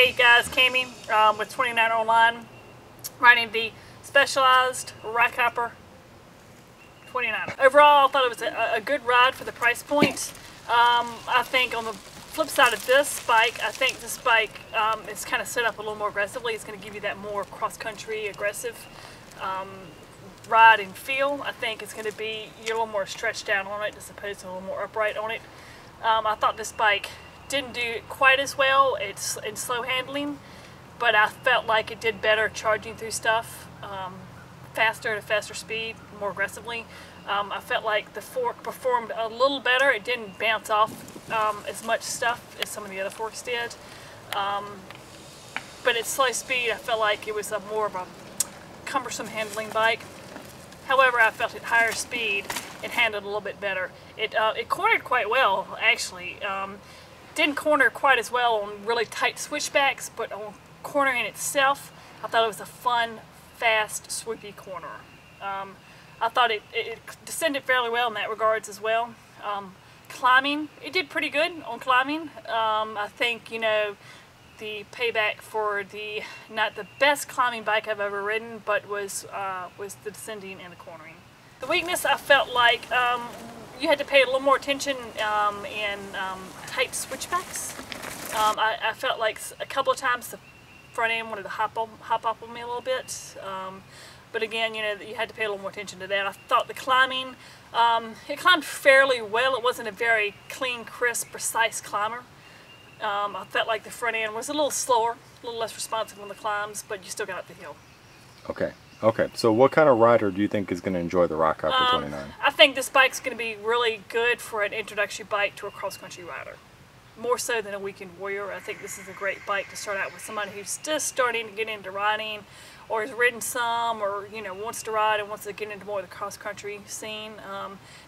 Hey guys, Camye with 29 Online, riding the Specialized RockHopper 29. Overall, I thought it was a good ride for the price point. I think on the flip side of this bike, I think this bike is kind of set up a little more aggressively. It's going to give you that more cross-country aggressive ride and feel. I think it's going to be, you're a little more stretched out on it as opposed to a little more upright on it. I thought this bike didn't do quite as well. It's in slow handling, but I felt like it did better charging through stuff faster at a faster speed, more aggressively. I felt like the fork performed a little better. It didn't bounce off as much stuff as some of the other forks did. But at slow speed, I felt like it was more of a cumbersome handling bike. However, I felt at higher speed, it handled a little bit better. It cornered quite well, actually. Didn't corner quite as well on really tight switchbacks, but on cornering itself, I thought it was a fun, fast, swoopy corner. I thought it descended fairly well in that regards as well. Climbing, it did pretty good on climbing. I think, you know, the payback for not the best climbing bike I've ever ridden, but was the descending and the cornering. The weakness, I felt like you had to pay a little more attention in tight switchbacks. I felt like a couple of times the front end wanted to hop up on me a little bit. But again, you know, you had to pay a little more attention to that. I thought the climbing, it climbed fairly well. It wasn't a very clean, crisp, precise climber. I felt like the front end was a little slower, a little less responsive on the climbs, but you still got up the hill. Okay. Okay, so what kind of rider do you think is going to enjoy the RockHopper 29? I think this bike's going to be really good for an introductory bike to a cross-country rider. More so than a weekend warrior. I think this is a great bike to start out with somebody who's just starting to get into riding, or has ridden some, or you know, wants to ride and wants to get into more of the cross-country scene.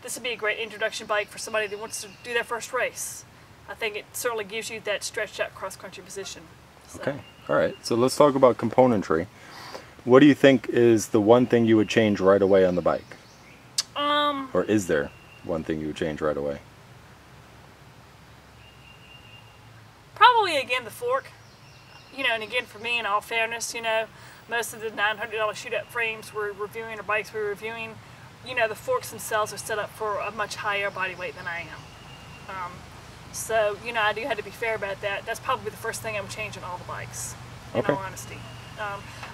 This would be a great introduction bike for somebody that wants to do their first race. I think it certainly gives you that stretched out cross-country position. So. Okay, all right. So let's talk about componentry. What do you think is the one thing you would change right away on the bike? Or is there one thing you would change right away? Probably again the fork. You know, and again for me, in all fairness, you know, most of the $900 shoot-up frames we're reviewing or bikes we're reviewing, you know, the forks themselves are set up for a much higher body weight than I am. So, you know, I do have to be fair about that. That's probably the first thing I would change on all the bikes, in all honesty.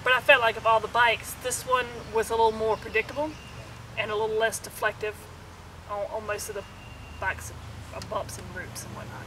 But I felt like of all the bikes, this one was a little more predictable and a little less deflective on most of the bikes, bumps and roots and whatnot.